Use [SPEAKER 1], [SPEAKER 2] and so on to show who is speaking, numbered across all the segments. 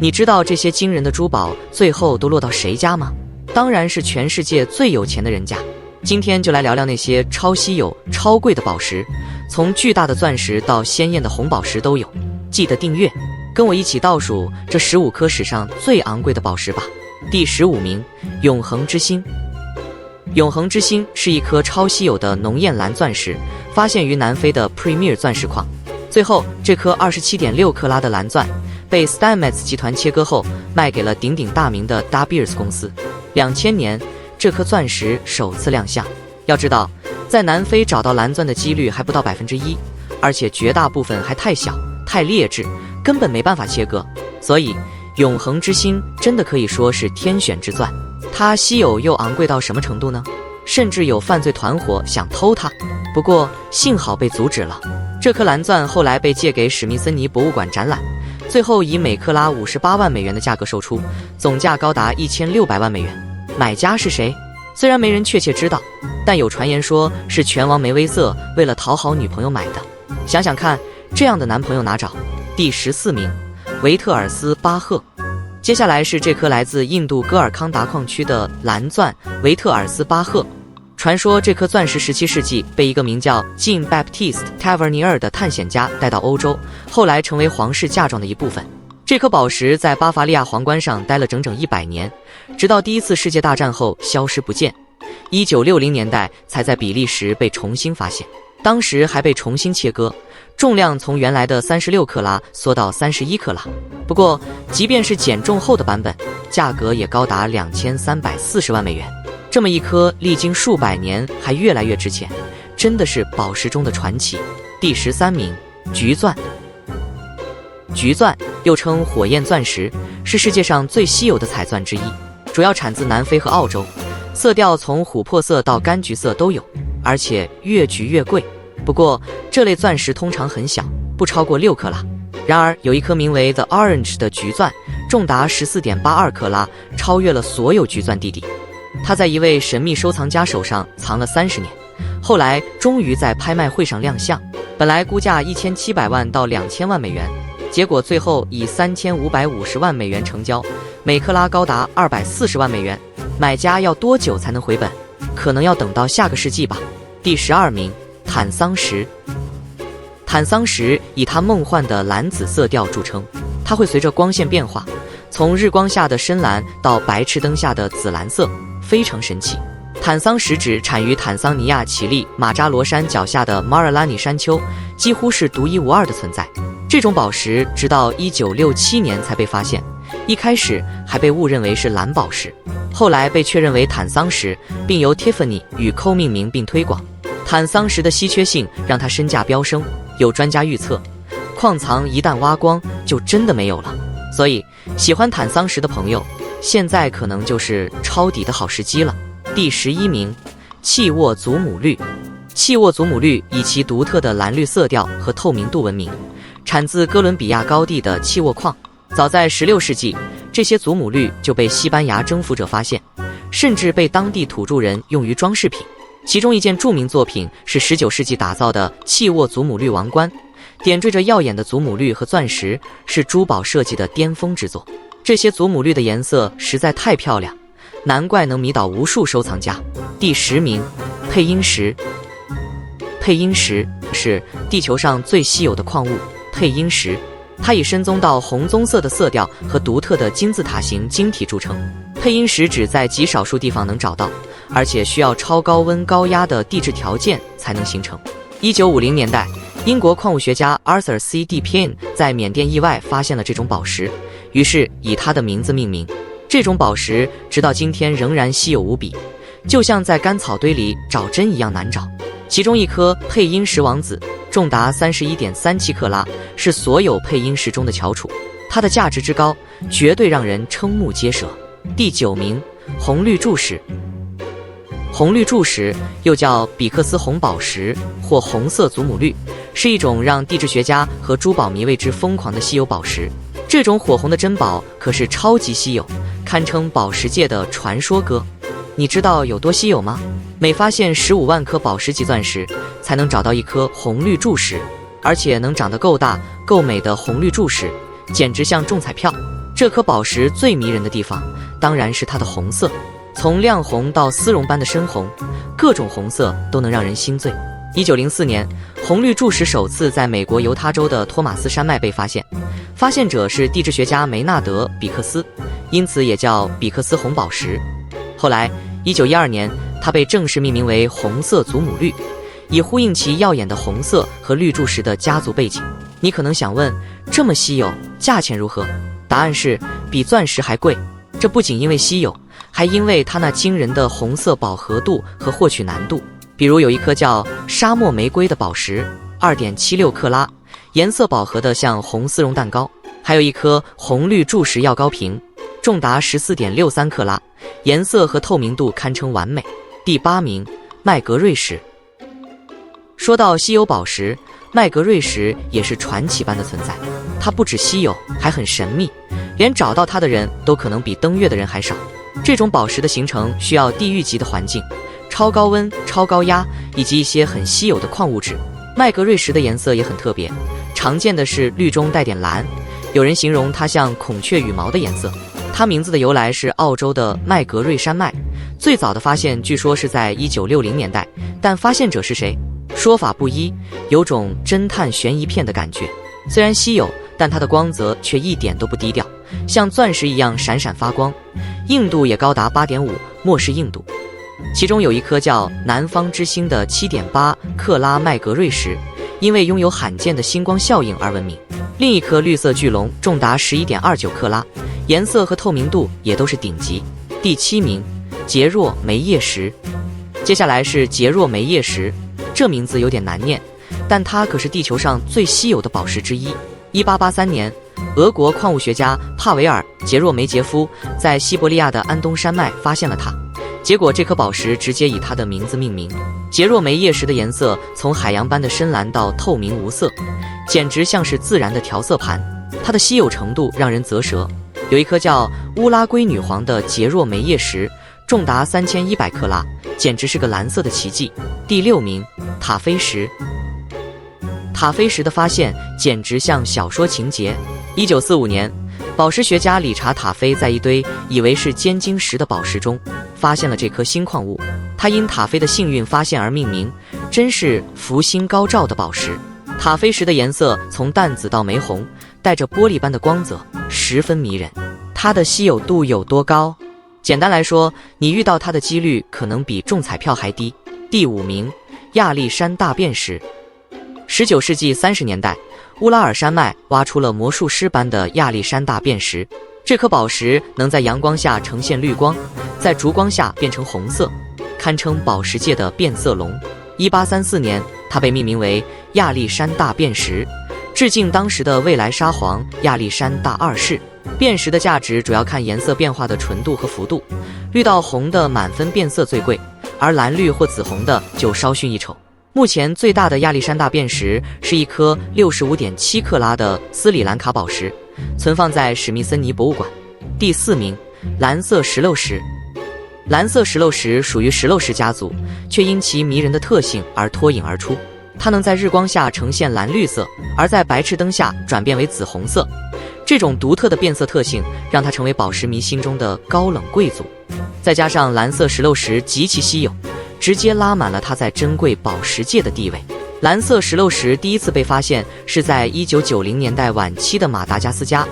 [SPEAKER 1] 你知道这些惊人的珠宝最后都落到谁家吗？当然是全世界最有钱的人家。今天就来聊聊那些超稀有、超贵的宝石，从巨大的钻石到鲜艳的红宝石都有。记得订阅，跟我一起倒数这15颗史上最昂贵的宝石吧。第15名，永恒之星。永恒之星是一颗超稀有的浓艳蓝钻石，发现于南非的 Premier 钻石矿。最后，这颗27.6克拉的蓝钻被 Steinmetz 集团切割后，卖给了鼎鼎大名的 De Beers 公司。2000年，这颗钻石首次亮相。要知道，在南非找到蓝钻的几率还不到1%，而且绝大部分还太小、太劣质，根本没办法切割。所以，永恒之星真的可以说是天选之钻。它稀有又昂贵到什么程度呢？甚至有犯罪团伙想偷它，不过幸好被阻止了。这颗蓝钻后来被借给史密森尼博物馆展览，最后以每克拉58万美元的价格售出，总价高达1600万美元。买家是谁？虽然没人确切知道，但有传言说是拳王梅威瑟为了讨好女朋友买的。想想看，这样的男朋友哪找？第14名，维特尔斯巴赫。接下来是这颗来自印度戈尔康达矿区的蓝钻维特尔斯巴赫。传说这颗钻石17世纪被一个名叫 Jean-Baptiste Tavernier 的探险家带到欧洲，后来成为皇室嫁妆的一部分。这颗宝石在巴伐利亚皇冠上待了整整100年，直到第一次世界大战后消失不见。1960年代才在比利时被重新发现，当时还被重新切割，重量从原来的36克拉缩到31克拉。不过，即便是减重后的版本，价格也高达2340万美元。这么一颗历经数百年还越来越值钱，真的是宝石中的传奇。第13名，橘钻。橘钻又称火焰钻石，是世界上最稀有的彩钻之一，主要产自南非和澳洲，色调从琥珀色到柑橘色都有，而且越橘越贵。不过这类钻石通常很小，不超过6克拉。然而有一颗名为 The Orange 的橘钻，重达14.82克拉，超越了所有橘钻弟弟。它在一位神秘收藏家手上藏了30年，后来终于在拍卖会上亮相。本来估价1700万到2000万美元，结果最后以3550万美元成交，每克拉高达240万美元。买家要多久才能回本？可能要等到下个世纪吧。第12名，坦桑石。坦桑石以它梦幻的蓝紫色调著称，它会随着光线变化，从日光下的深蓝到白炽灯下的紫蓝色，非常神奇。坦桑石指产于坦桑尼亚乞力马扎罗山脚下的马尔拉尼山丘，几乎是独一无二的存在。这种宝石直到1967年才被发现，一开始还被误认为是蓝宝石，后来被确认为坦桑石，并由 Tiffany 与 Co 命名并推广。坦桑石的稀缺性让它身价飙升，有专家预测，矿藏一旦挖光就真的没有了。所以喜欢坦桑石的朋友，现在可能就是抄底的好时机了。第11名，契沃祖母绿。契沃祖母绿以其独特的蓝绿色调和透明度闻名，产自哥伦比亚高地的契沃矿。早在16世纪，这些祖母绿就被西班牙征服者发现，甚至被当地土著人用于装饰品。其中一件著名作品是19世纪打造的契沃祖母绿王冠，点缀着耀眼的祖母绿和钻石，是珠宝设计的巅峰之作。这些祖母绿的颜色实在太漂亮，难怪能迷倒无数收藏家。第10名，佩因石。佩因石是地球上最稀有的矿物，佩因石，它以深棕到红棕色的色调和独特的金字塔形晶体著称。佩因石只在极少数地方能找到，而且需要超高温高压的地质条件才能形成。1950年代，英国矿物学家 Arthur C. Deepin 在缅甸意外发现了这种宝石，于是以他的名字命名。这种宝石直到今天仍然稀有无比，就像在干草堆里找针一样难找。其中一颗佩因石王子重达31.37克拉，是所有佩因石中的翘楚，它的价值之高，绝对让人瞠目结舌。第9名，红绿柱石。红绿柱石又叫比克斯红宝石或红色祖母绿，是一种让地质学家和珠宝迷为之疯狂的稀有宝石。这种火红的珍宝可是超级稀有，堪称宝石界的传说哥。你知道有多稀有吗？每发现15万颗宝石级钻石，才能找到一颗红绿柱石，而且能长得够大、够美的红绿柱石，简直像中彩票。这颗宝石最迷人的地方，当然是它的红色，从亮红到丝绒般的深红，各种红色都能让人心醉。1904年，红绿柱石首次在美国犹他州的托马斯山脉被发现，发现者是地质学家梅纳德·比克斯，因此也叫比克斯红宝石。后来，1912年，它被正式命名为红色祖母绿，以呼应其耀眼的红色和绿柱石的家族背景。你可能想问，这么稀有，价钱如何？答案是比钻石还贵。这不仅因为稀有，还因为它那惊人的红色饱和度和获取难度。比如有一颗叫沙漠玫瑰的宝石，2.76克拉，颜色饱和的像红丝绒蛋糕；还有一颗红绿柱石药膏瓶，重达14.63克拉，颜色和透明度堪称完美。第8名，麦格瑞石。说到稀有宝石，麦格瑞石也是传奇般的存在。它不止稀有，还很神秘，连找到它的人都可能比登月的人还少。这种宝石的形成需要地狱级的环境，超高温、超高压以及一些很稀有的矿物质。麦格瑞石的颜色也很特别，常见的是绿中带点蓝，有人形容它像孔雀羽毛的颜色。它名字的由来是澳洲的麦格瑞山脉，最早的发现据说是在1960年代，但发现者是谁，说法不一，有种侦探悬疑片的感觉。虽然稀有，但它的光泽却一点都不低调，像钻石一样闪闪发光，硬度也高达8.5，末世硬度。其中有一颗叫南方之星的7.8克拉麦格瑞石，因为拥有罕见的星光效应而闻名。另一颗绿色巨龙重达11.29克拉，颜色和透明度也都是顶级。第7名，杰若梅叶石。接下来是杰若梅叶石，这名字有点难念，但它可是地球上最稀有的宝石之一。1883年，俄国矿物学家帕维尔·杰若梅杰夫在西伯利亚的安东山脉发现了它，结果这颗宝石直接以他的名字命名。杰若梅叶石的颜色从海洋般的深蓝到透明无色，简直像是自然的调色盘。它的稀有程度让人啧舌。有一颗叫乌拉圭女皇的杰若梅叶石，重达3100克拉，简直是个蓝色的奇迹。第6名，塔菲石。塔菲石的发现简直像小说情节。1945年，宝石学家理查·塔菲在一堆以为是尖晶石的宝石中发现了这颗新矿物，它因塔菲的幸运发现而命名，真是福星高照的宝石。塔菲石的颜色从淡紫到玫红，带着玻璃般的光泽，十分迷人。它的稀有度有多高？简单来说，你遇到它的几率可能比中彩票还低。第5名，亚历山大便石。19世纪30年代，乌拉尔山脉挖出了魔术师般的亚历山大便石。这颗宝石能在阳光下呈现绿光，在烛光下变成红色，堪称宝石界的变色龙。1834年，它被命名为亚历山大便石，致敬当时的未来沙皇亚历山大2世。便石的价值主要看颜色变化的纯度和幅度，绿到红的满分变色最贵，而蓝绿或紫红的就稍逊一筹。目前最大的亚历山大便石是一颗65.7克拉的斯里兰卡宝石，存放在史密森尼博物馆。第4名，蓝色石榴石。蓝色石榴石属于石榴石家族，却因其迷人的特性而脱颖而出。它能在日光下呈现蓝绿色，而在白炽灯下转变为紫红色。这种独特的变色特性让它成为宝石迷心中的高冷贵族。再加上蓝色石榴石极其稀有，直接拉满了它在珍贵宝石界的地位。蓝色石榴石第一次被发现是在1990年代晚期的马达加斯加，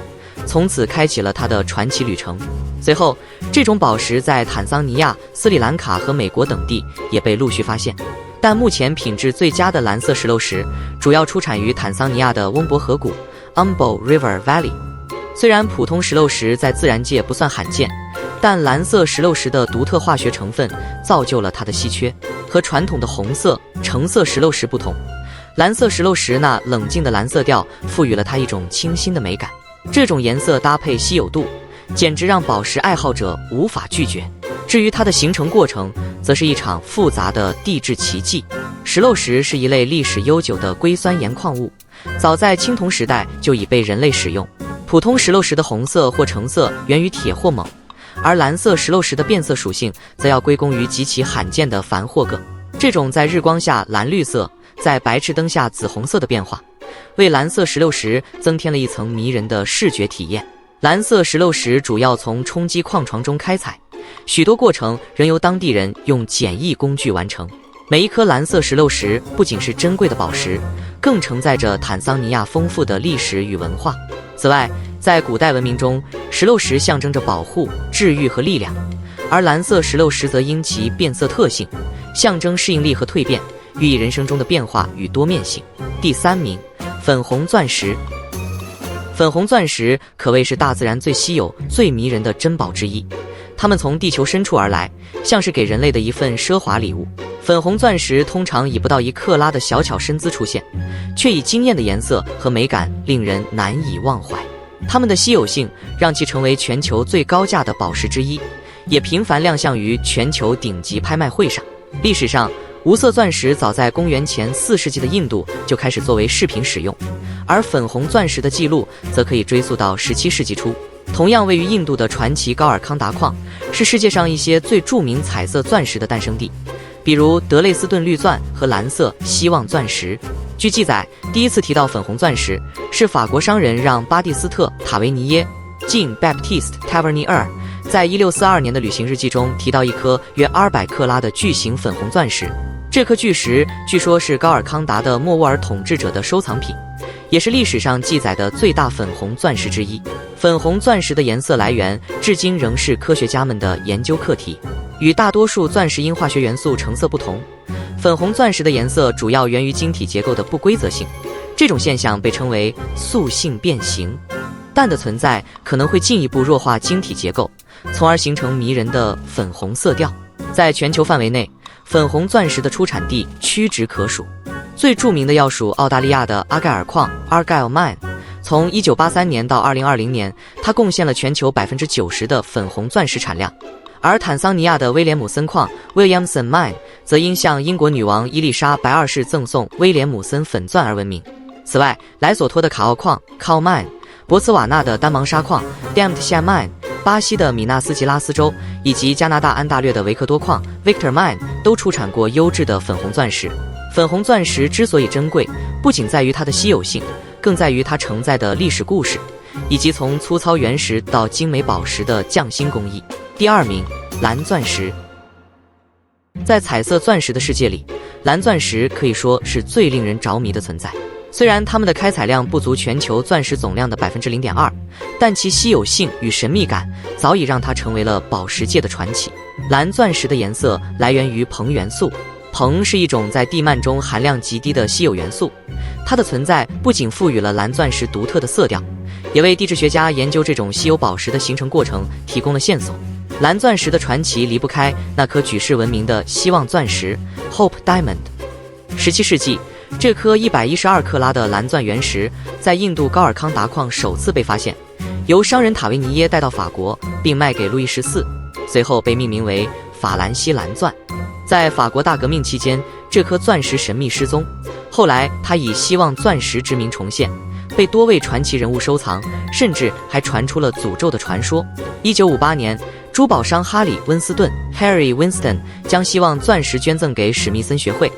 [SPEAKER 1] 从此开启了它的传奇旅程。随后，这种宝石在坦桑尼亚、斯里兰卡和美国等地也被陆续发现。但目前品质最佳的蓝色石榴石主要出产于坦桑尼亚的翁博河谷 Umbo River Valley。虽然普通石榴石在自然界不算罕见，但蓝色石榴石的独特化学成分造就了它的稀缺。和传统的红色、橙色石榴石不同，蓝色石榴石那冷静的蓝色调赋予了它一种清新的美感。这种颜色搭配稀有度，简直让宝石爱好者无法拒绝。至于它的形成过程，则是一场复杂的地质奇迹。石榴石是一类历史悠久的硅酸盐矿物，早在青铜时代就已被人类使用。普通石榴石的红色或橙色源于铁或锰，而蓝色石榴石的变色属性则要归功于极其罕见的钒或铬。这种在日光下蓝绿色，在白炽灯下紫红色的变化，为蓝色石榴石增添了一层迷人的视觉体验。蓝色石榴石主要从冲积矿床中开采，许多过程仍由当地人用简易工具完成。每一颗蓝色石榴石不仅是珍贵的宝石，更承载着坦桑尼亚丰富的历史与文化。此外，在古代文明中，石榴石象征着保护、治愈和力量，而蓝色石榴石则因其变色特性，象征适应力和蜕变，寓意人生中的变化与多面性。第3名，粉红钻石。粉红钻石可谓是大自然最稀有、最迷人的珍宝之一，它们从地球深处而来，像是给人类的一份奢华礼物。粉红钻石通常以不到1克拉的小巧身姿出现，却以惊艳的颜色和美感令人难以忘怀。它们的稀有性让其成为全球最高价的宝石之一，也频繁亮相于全球顶级拍卖会上。历史上，无色钻石早在公元前4世纪的印度就开始作为饰品使用，而粉红钻石的记录则可以追溯到17世纪初。同样位于印度的传奇高尔康达矿，是世界上一些最著名彩色钻石的诞生地，比如德累斯顿绿钻和蓝色希望钻石。据记载，第一次提到粉红钻石是法国商人让巴蒂斯特·塔维尼耶 （Jean-Baptiste Tavernier） 在1642年的旅行日记中提到一颗约200克拉的巨型粉红钻石。这颗巨石据说是高尔康达的莫卧儿统治者的收藏品，也是历史上记载的最大粉红钻石之一。粉红钻石的颜色来源至今仍是科学家们的研究课题。与大多数钻石因化学元素成色不同，粉红钻石的颜色主要源于晶体结构的不规则性，这种现象被称为素性变形。氮的存在可能会进一步弱化晶体结构，从而形成迷人的粉红色调。在全球范围内，粉红钻石的出产地屈指可数，最著名的要数澳大利亚的阿盖尔矿 （Argyle Mine）。从1983年到2020年，它贡献了全球90%的粉红钻石产量。而坦桑尼亚的威廉姆森矿 （Williamson Mine） 则因向英国女王伊丽莎白2世赠送威廉姆森粉钻而闻名。此外，莱索托的卡奥矿 （Coal Mine）、博茨瓦纳的丹芒沙矿 （Damtsia Mine）、巴西的米纳斯吉拉斯州以及加拿大安大略的维克多矿 （Victor Mine） 都出产过优质的粉红钻石。粉红钻石之所以珍贵，不仅在于它的稀有性，更在于它承载的历史故事，以及从粗糙原石到精美宝石的匠心工艺。第2名，蓝钻石。在彩色钻石的世界里，蓝钻石可以说是最令人着迷的存在。虽然它们的开采量不足全球钻石总量的0.2%，但其稀有性与神秘感早已让它成为了宝石界的传奇。蓝钻石的颜色来源于硼元素，硼是一种在地幔中含量极低的稀有元素，它的存在不仅赋予了蓝钻石独特的色调，也为地质学家研究这种稀有宝石的形成过程提供了线索。蓝钻石的传奇离不开那颗举世闻名的希望钻石 Hope Diamond。 17世纪，这颗112克拉的蓝钻原石在印度高尔康达矿首次被发现，由商人塔维尼耶带到法国并卖给路易14，随后被命名为法兰西蓝钻。在法国大革命期间，这颗钻石神秘失踪，后来它以希望钻石之名重现，被多位传奇人物收藏，甚至还传出了诅咒的传说。1958年，珠宝商哈里·温斯顿 （Harry Winston） 将希望钻石捐赠给史密森学会，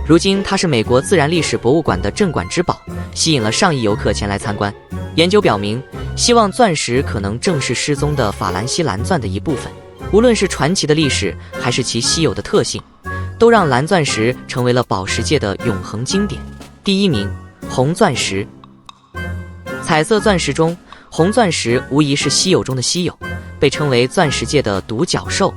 [SPEAKER 1] 如今它是美国自然历史博物馆的镇馆之宝，吸引了上亿游客前来参观。研究表明，希望钻石可能正是失踪的法兰西蓝钻的一部分。无论是传奇的历史，还是其稀有的特性，都让蓝钻石成为了宝石界的永恒经典。第1名，红钻石。彩色钻石中，红钻石无疑是稀有中的稀有，被称为钻石界的独角兽。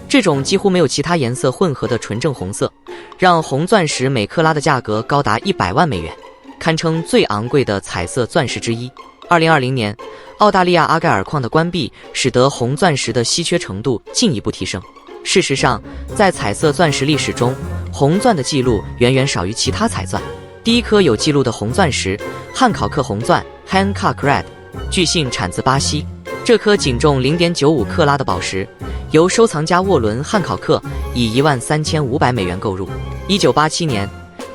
[SPEAKER 1] 这种几乎没有其他颜色混合的纯正红色，让红钻石每克拉的价格高达100万美元，堪称最昂贵的彩色钻石之一。2020年，澳大利亚阿盖尔矿的关闭，使得红钻石的稀缺程度进一步提升。事实上，在彩色钻石历史中，红钻的记录远远少于其他彩钻。第一颗有记录的红钻石——汉考克红钻 （Hancock Red），据信产自巴西。这颗仅重0.95克拉的宝石，由收藏家沃伦·汉考克以13500美元购入。1987年，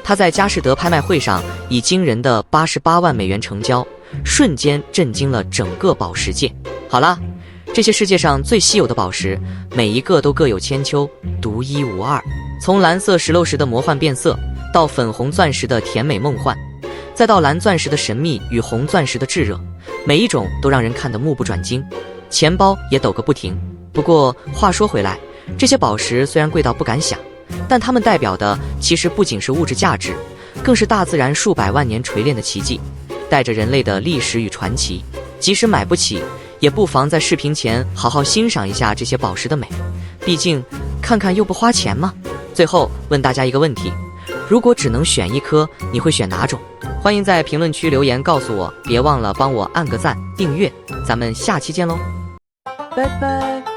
[SPEAKER 1] 他在佳士得拍卖会上以惊人的88万美元成交，瞬间震惊了整个宝石界。好了，这些世界上最稀有的宝石，每一个都各有千秋，独一无二。从蓝色石榴石的魔幻变色，到粉红钻石的甜美梦幻，再到蓝钻石的神秘与红钻石的炙热，每一种都让人看得目不转睛，钱包也抖个不停。不过话说回来，这些宝石虽然贵到不敢想，但它们代表的其实不仅是物质价值，更是大自然数百万年锤炼的奇迹，带着人类的历史与传奇。即使买不起，也不妨在视频前好好欣赏一下这些宝石的美，毕竟看看又不花钱嘛。最后问大家一个问题，如果只能选一颗，你会选哪种？欢迎在评论区留言告诉我，别忘了帮我按个赞、订阅，咱们下期见喽，拜拜。